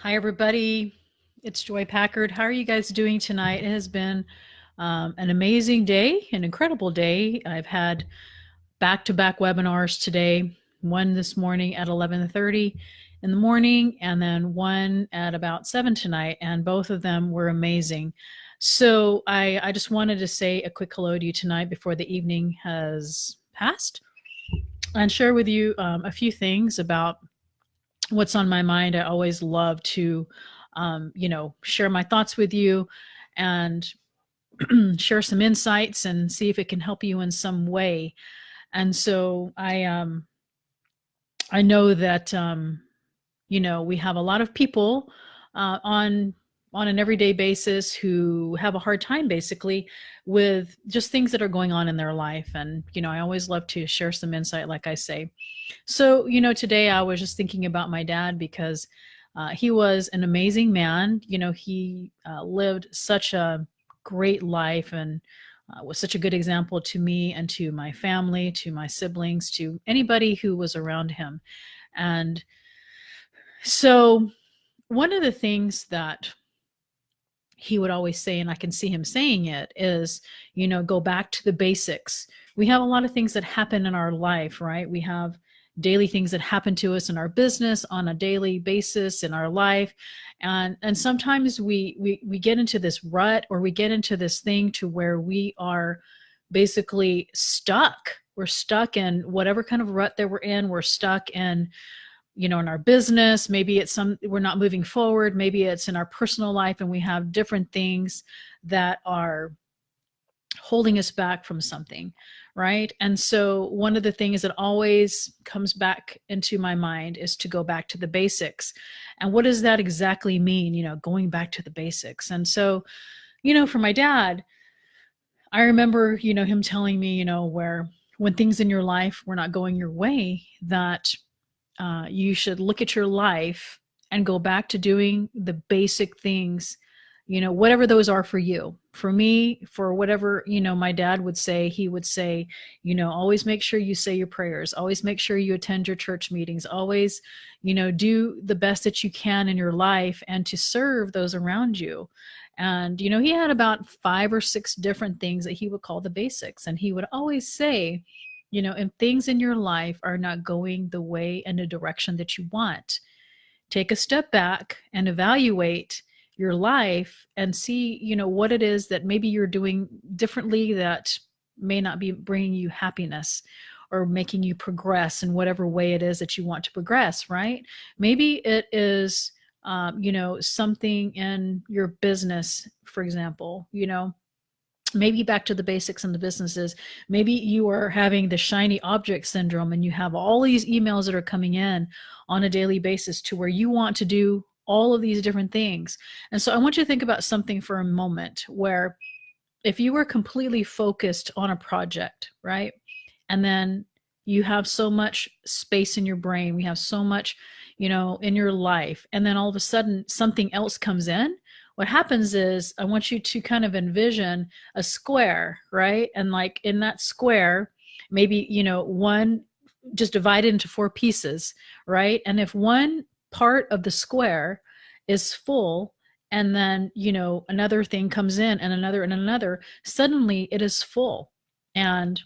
Hi, everybody. It's Joy Packard. How are you guys doing tonight? It has been an amazing day, an incredible day. I've had back-to-back webinars today. One this morning at 11:30 in the morning, and then one at about 7 tonight, and both of them were amazing. So I just wanted to say a quick hello to you tonight before the evening has passed, and share with you a few things about what's on my mind. I always love to, share my thoughts with you and share some insights and see if it can help you in some way. And so I know that, we have a lot of people on an everyday basis who have a hard time basically with just things that are going on in their life. And, I always love to share some insight, like I say. So, today I was just thinking about my dad because he was an amazing man. He lived such a great life and was such a good example to me and to my family, to my siblings, to anybody who was around him. And so, one of the things that he would always say, and I can see him saying it, is, go back to the basics. We have a lot of things that happen in our life, right? We have daily things that happen to us in our business on a daily basis in our life. And sometimes we get into this rut, or we get into this thing to where we are basically stuck. We're stuck in whatever kind of rut that we're in. We're stuck in our business. Maybe we're not moving forward. Maybe it's in our personal life, and we have different things that are holding us back from something, right? And so one of the things that always comes back into my mind is to go back to the basics. And what does that exactly mean, going back to the basics? And so, for my dad, I remember, him telling me, where when things in your life were not going your way, that you should look at your life and go back to doing the basic things, whatever those are for you. For me, for whatever, my dad would say, he would say, always make sure you say your prayers, always make sure you attend your church meetings, always, do the best that you can in your life and to serve those around you. And, he had about 5 or 6 different things that he would call the basics. And he would always say, if things in your life are not going the way and the direction that you want, take a step back and evaluate your life and see, what it is that maybe you're doing differently that may not be bringing you happiness or making you progress in whatever way it is that you want to progress, right? Maybe it is, something in your business, for example, maybe back to the basics in the businesses. Maybe you are having the shiny object syndrome and you have all these emails that are coming in on a daily basis to where you want to do all of these different things. And so I want you to think about something for a moment where if you were completely focused on a project, right? And then you have so much space in your brain, we have so much, in your life, and then all of a sudden something else comes in. What happens is I want you to kind of envision a square, right? And like in that square, maybe, one just divided into 4 pieces, right? And if one part of the square is full, and then, another thing comes in and another, suddenly it is full. And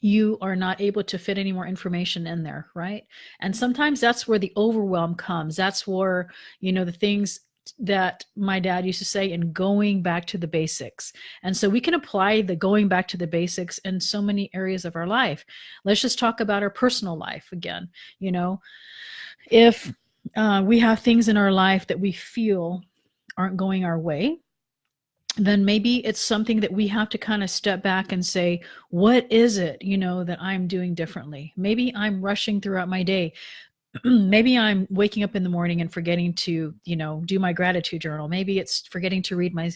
you are not able to fit any more information in there, right? And sometimes that's where the overwhelm comes. That's where, the things that my dad used to say, and going back to the basics. And so we can apply the going back to the basics in so many areas of our life. Let's just talk about our personal life again. If we have things in our life that we feel aren't going our way, then maybe it's something that we have to kind of step back and say, what is it, that I'm doing differently? Maybe I'm rushing throughout my day. Maybe I'm waking up in the morning and forgetting to, do my gratitude journal. Maybe it's forgetting to read my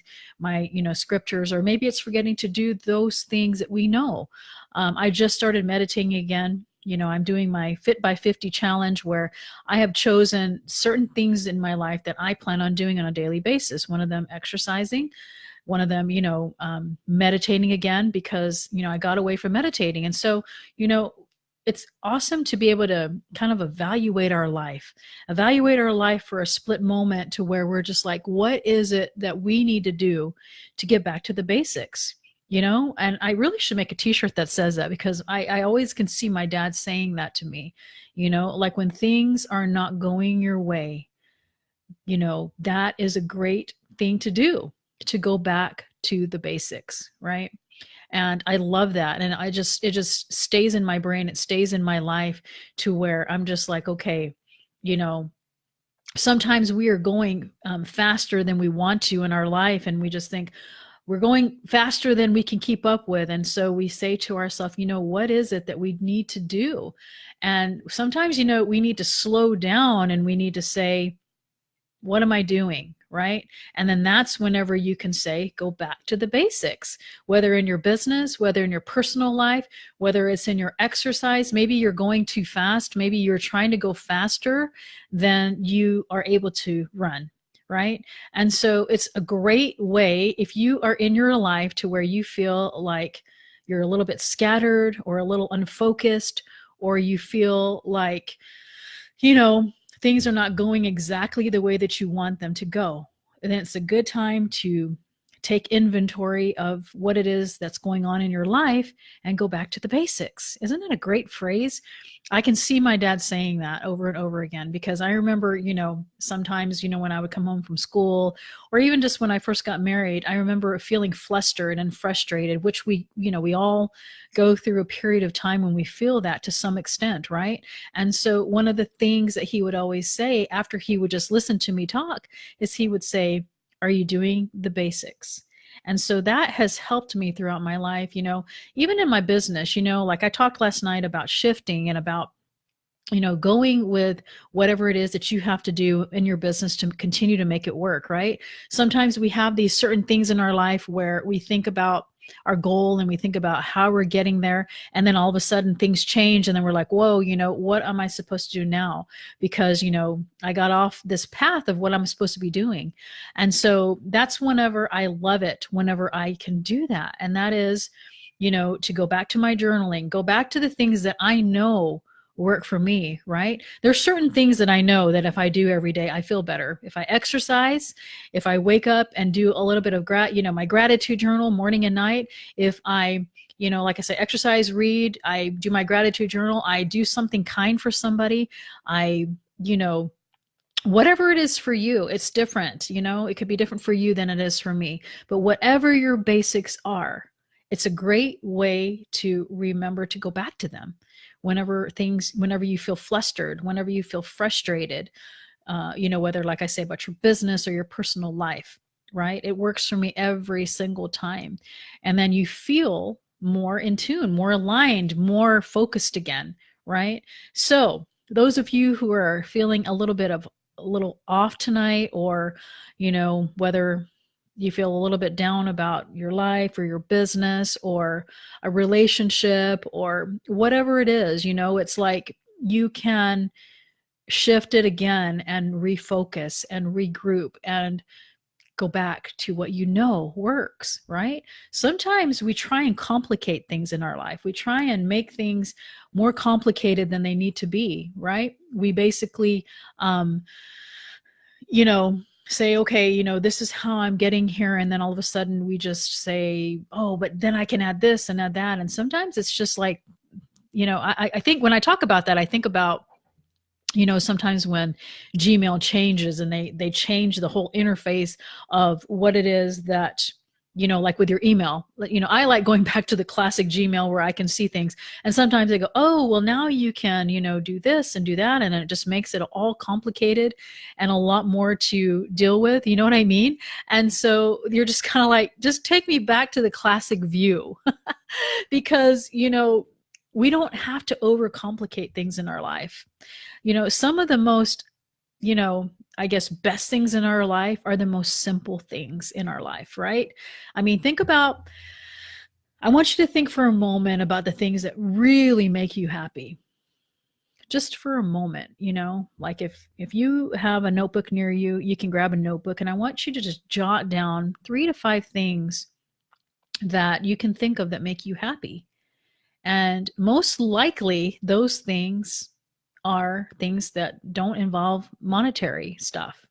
scriptures, or maybe it's forgetting to do those things that we know. I just started meditating again. I'm doing my Fit by 50 challenge, where I have chosen certain things in my life that I plan on doing on a daily basis. One of them exercising, one of them, meditating again, because, I got away from meditating. And so, it's awesome to be able to kind of evaluate our life for a split moment to where we're just like, what is it that we need to do to get back to the basics? And I really should make a t-shirt that says that, because I always can see my dad saying that to me, like when things are not going your way, that is a great thing to do, to go back to the basics, right? And I love that. And it just stays in my brain. It stays in my life to where I'm just like, okay, you know, sometimes we are going faster than we want to in our life. And we just think we're going faster than we can keep up with. And so we say to ourselves, what is it that we need to do? And sometimes, we need to slow down and we need to say, what am I doing? Right. And then that's whenever you can say, go back to the basics, whether in your business, whether in your personal life, whether it's in your exercise. Maybe you're going too fast. Maybe you're trying to go faster than you are able to run. Right. And so it's a great way, if you are in your life to where you feel like you're a little bit scattered or a little unfocused, or you feel like, things are not going exactly the way that you want them to go. And then it's a good time to take inventory of what it is that's going on in your life and go back to the basics. Isn't that a great phrase? I can see my dad saying that over and over again, because I remember, sometimes, when I would come home from school, or even just when I first got married, I remember feeling flustered and frustrated, which we all go through a period of time when we feel that to some extent, right? And so one of the things that he would always say after he would just listen to me talk is he would say, are you doing the basics? And so that has helped me throughout my life, even in my business, like I talked last night about shifting and about, going with whatever it is that you have to do in your business to continue to make it work, right? Sometimes we have these certain things in our life where we think about our goal and we think about how we're getting there. And then all of a sudden things change. And then we're like, whoa, what am I supposed to do now? Because, I got off this path of what I'm supposed to be doing. And so that's whenever I love it, whenever I can do that. And that is, to go back to my journaling, go back to the things that I know work for me, right? There's certain things that I know that if I do every day, I feel better. If I exercise, if I wake up and do a little bit of my gratitude journal morning and night, if I, like I say, exercise, read, I do my gratitude journal, I do something kind for somebody, whatever it is for you, it's different, it could be different for you than it is for me, but whatever your basics are, it's a great way to remember to go back to them whenever you feel flustered, whenever you feel frustrated, whether, like I say, about your business or your personal life, right? It works for me every single time. And then you feel more in tune, more aligned, more focused again, right? So those of you who are feeling a little off tonight, or, whether you feel a little bit down about your life or your business or a relationship or whatever it is, it's like you can shift it again and refocus and regroup and go back to what works, right? Sometimes we try and complicate things in our life. We try and make things more complicated than they need to be, right? We basically, say, okay, this is how I'm getting here. And then all of a sudden we just say, oh, but then I can add this and add that. And sometimes it's just like, I think when I talk about that, I think about, sometimes when Gmail changes and they change the whole interface of what it is that, like with your email, I like going back to the classic Gmail where I can see things. And sometimes they go, oh, well, now you can, do this and do that. And then it just makes it all complicated and a lot more to deal with. You know what I mean? And so you're just kind of like, just take me back to the classic view because, we don't have to overcomplicate things in our life. Some of the most, I guess, best things in our life are the most simple things in our life, right? I mean, I want you to think for a moment about the things that really make you happy. Just for a moment, like if you have a notebook near you, you can grab a notebook, and I want you to just jot down 3 to 5 things that you can think of that make you happy. And most likely, those things are things that don't involve monetary stuff,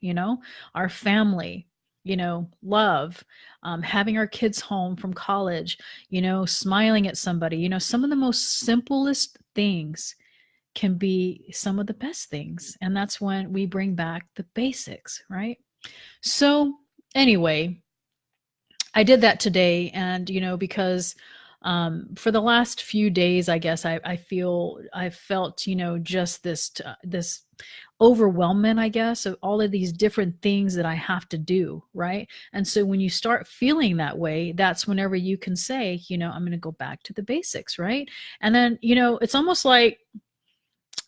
our family, love, having our kids home from college, smiling at somebody, some of the most simplest things can be some of the best things. And that's when we bring back the basics, right? So, anyway, I did that today, and because for the last few days, I guess I felt just this overwhelmment, I guess, of all of these different things that I have to do, right? And so when you start feeling that way, that's whenever you can say, I'm going to go back to the basics, right? And then it's almost like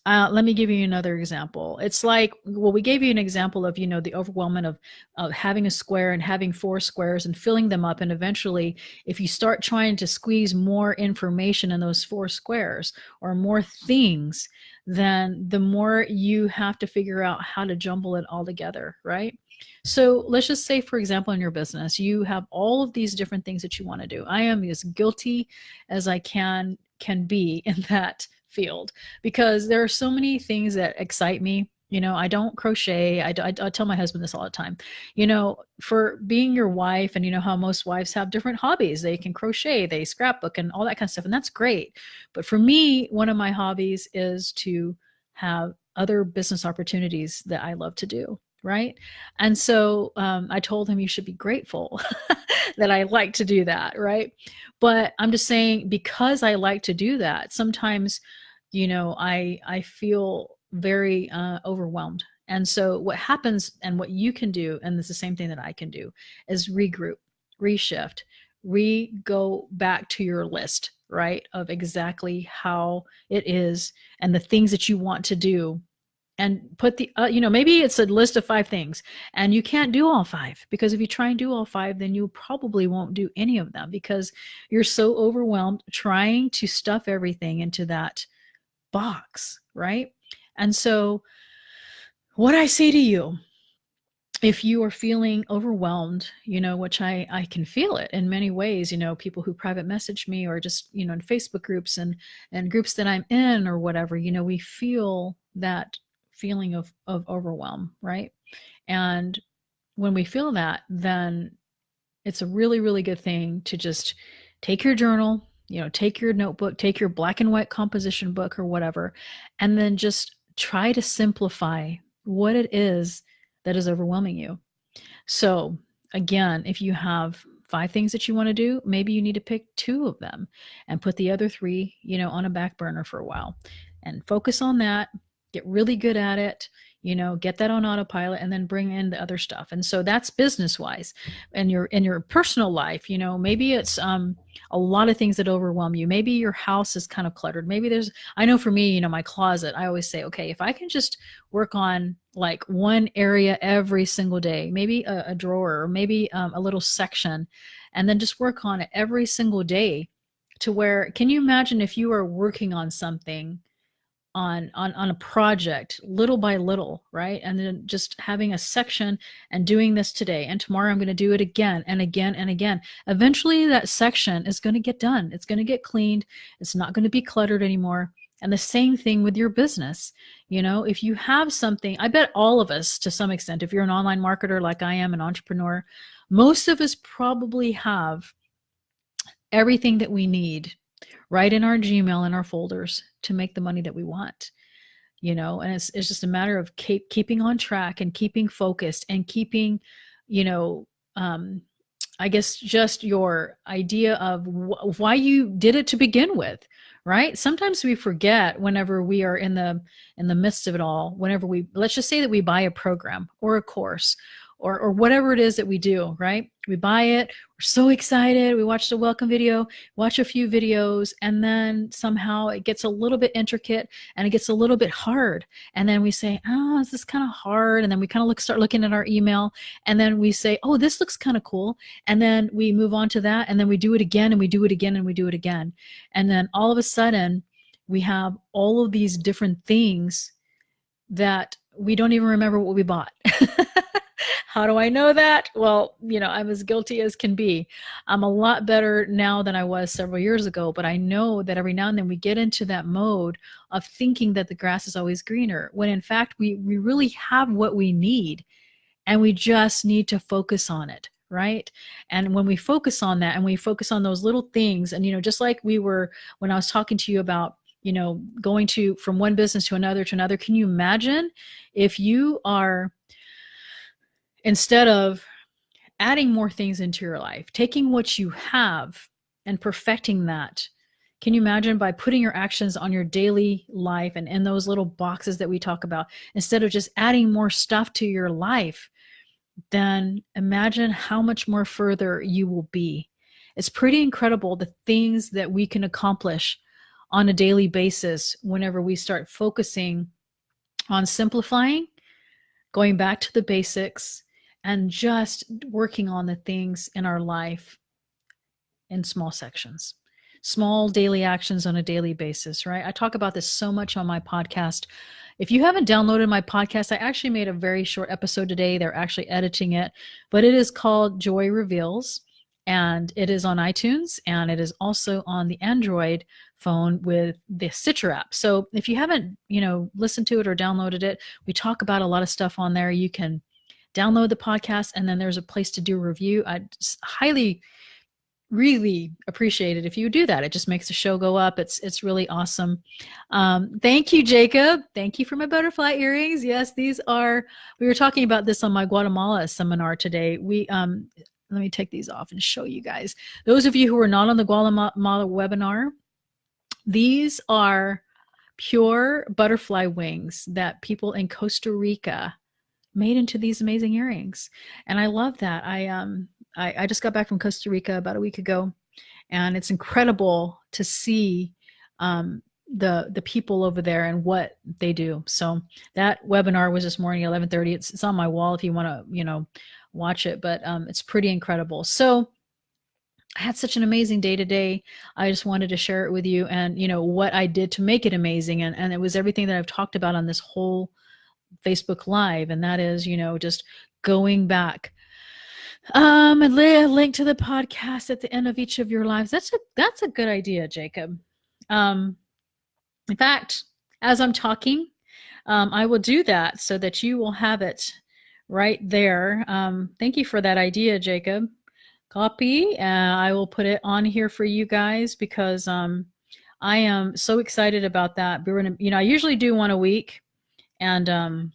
let me give you another example. It's like, well, we gave you an example of, the overwhelmment of having a square and having four squares and filling them up. And eventually, if you start trying to squeeze more information in those four squares or more things, then the more you have to figure out how to jumble it all together, right? So let's just say, for example, in your business, you have all of these different things that you want to do. I am as guilty as I can be in that field, because there are so many things that excite me. I don't crochet. I tell my husband this all the time. For being your wife, and how most wives have different hobbies. They can crochet, they scrapbook, and all that kind of stuff, and that's great. But for me, one of my hobbies is to have other business opportunities that I love to do. Right. And so I told him, you should be grateful that I like to do that. Right. But I'm just saying, because I like to do that, sometimes, I feel very overwhelmed. And so what happens, and what you can do, and it's the same thing that I can do, is regroup, reshift, go back to your list, right, of exactly how it is and the things that you want to do, and put the maybe it's a list of 5 things, and you can't do all 5, because if you try and do all 5, then you probably won't do any of them, because you're so overwhelmed trying to stuff everything into that box, right? And so what I say to you, if you are feeling overwhelmed, which I can feel it in many ways, people who private message me, or just, in Facebook groups and groups that I'm in or whatever, we feel that feeling of overwhelm, right? And when we feel that, then it's a really, really good thing to just take your journal, take your notebook, take your black and white composition book or whatever, and then just try to simplify what it is that is overwhelming you. So again, if you have 5 things that you want to do, maybe you need to pick 2 of them and put the other 3, on a back burner for a while, and focus on that, get really good at it, get that on autopilot, and then bring in the other stuff. And so that's business wise. And in your personal life, maybe it's a lot of things that overwhelm you. Maybe your house is kind of cluttered. Maybe I know for me, my closet, I always say, okay, if I can just work on like one area every single day, maybe a drawer, or maybe a little section, and then just work on it every single day, to where, can you imagine if you are working on something, on a project, little by little, right? And then just having a section and doing this today, and tomorrow I'm going to do it again and again and again. Eventually that section is going to get done. It's going to get cleaned. It's not going to be cluttered anymore. And the same thing with your business. If you have something, I bet all of us, to some extent, if you're an online marketer like I am, an entrepreneur, most of us probably have everything that we need right in our Gmail and our folders to make the money that we want, and it's just a matter of keeping on track and keeping focused and keeping, I guess, just your idea of why you did it to begin with, right? Sometimes we forget, whenever we are in the midst of it all, whenever let's just say that we buy a program or a course, or whatever it is that we do, right? We buy it, we're so excited, we watch the welcome video, watch a few videos, and then somehow it gets a little bit intricate and it gets a little bit hard. And then we say, oh, this is kind of hard. And then we kind of start looking at our email, and then we say, oh, this looks kind of cool. And then we move on to that, and then we do it again, and we do it again, and we do it again. And then all of a sudden, we have all of these different things that we don't even remember what we bought. How do I know that? Well, I'm as guilty as can be. I'm a lot better now than I was several years ago, but I know that every now and then we get into that mode of thinking that the grass is always greener, when in fact we really have what we need, and we just need to focus on it, right? And when we focus on that and we focus on those little things, and just like we were when I was talking to you about going from one business to another, can you imagine if you are, instead of adding more things into your life, taking what you have and perfecting that? Can you imagine, by putting your actions on your daily life and in those little boxes that we talk about, instead of just adding more stuff to your life, then imagine how much more further you will be. It's pretty incredible the things that we can accomplish on a daily basis whenever we start focusing on simplifying, going back to the basics, and just working on the things in our life in small sections, small daily actions on a daily basis, right? I talk about this so much on my podcast. If you haven't downloaded my podcast, I actually made a very short episode today. They're actually editing it, but it is called Joy Reveals, and it is on iTunes, and it is also on the Android phone with the Stitcher app. So if you haven't, listened to it or downloaded it, we talk about a lot of stuff on there. You can download the podcast, and then there's a place to do a review. I highly really appreciate it if you do that. It just makes the show go up. It's really awesome. Thank you, Jacob. Thank you for my butterfly earrings. Yes, we were talking about this on my Guatemala seminar today. Let me take these off and show you guys. Those of you who are not on the Guatemala webinar, these are pure butterfly wings that people in Costa Rica made into these amazing earrings. And I love that. I just got back from Costa Rica about a week ago, and it's incredible to see the people over there and what they do. So that webinar was this morning, 11:30. It's on my wall if you want to, watch it, but it's pretty incredible. So I had such an amazing day today. I just wanted to share it with you, and what I did to make it amazing. And it was everything that I've talked about on this whole Facebook Live. And that is, just going back, and link to the podcast at the end of each of your lives. That's a good idea, Jacob. In fact, as I'm talking, I will do that so that you will have it right there. Thank you for that idea, Jacob. Copy. I will put it on here for you guys, because I am so excited about that. I usually do one a week. And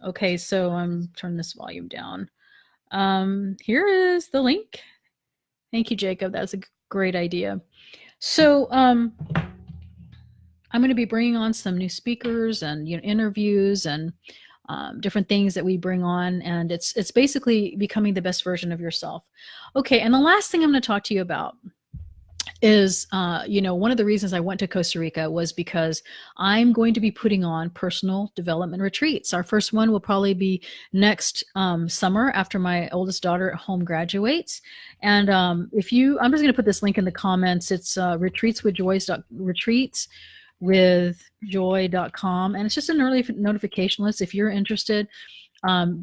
okay, so I'm turning this volume down. Here is the link. Thank you, Jacob. That's a great idea. So I'm going to be bringing on some new speakers and interviews and different things that we bring on, and it's basically becoming the best version of yourself. Okay, and the last thing I'm going to talk to you about is, one of the reasons I went to Costa Rica was because I'm going to be putting on personal development retreats. Our first one will probably be next summer after my oldest daughter at home graduates. And I'm just going to put this link in the comments. It's retreatswithjoy.com, and it's just an early notification list if you're interested.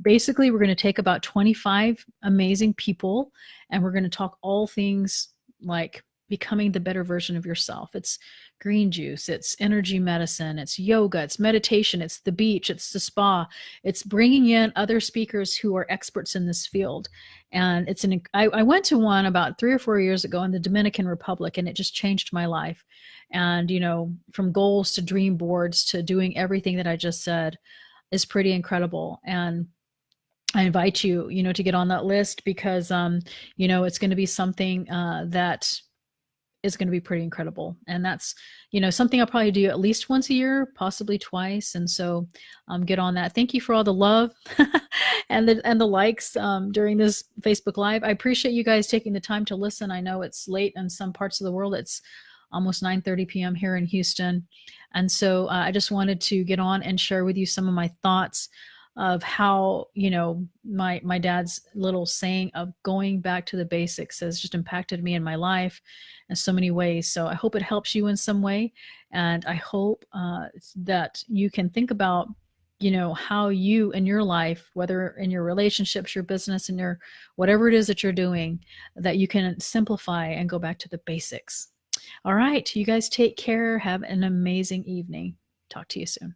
Basically, we're going to take about 25 amazing people, and we're going to talk all things like becoming the better version of yourself. It's green juice, it's energy medicine, it's yoga, it's meditation, it's the beach, it's the spa, it's bringing in other speakers who are experts in this field. And I went to one about 3 or 4 years ago in the Dominican Republic, and it just changed my life. And from goals to dream boards to doing everything that I just said is pretty incredible. And I invite you, to get on that list, because it's going to be something that is going to be pretty incredible. And that's, something I'll probably do at least once a year, possibly twice. And so get on that. Thank you for all the love and the likes during this Facebook Live. I appreciate you guys taking the time to listen. I know it's late in some parts of the world. It's almost 9:30 p.m. here in Houston. And so I just wanted to get on and share with you some of my thoughts of how, my dad's little saying of going back to the basics has just impacted me in my life in so many ways. So I hope it helps you in some way. And I hope that you can think about, how you in your life, whether in your relationships, your business, and your whatever it is that you're doing, that you can simplify and go back to the basics. All right, you guys take care. Have an amazing evening. Talk to you soon.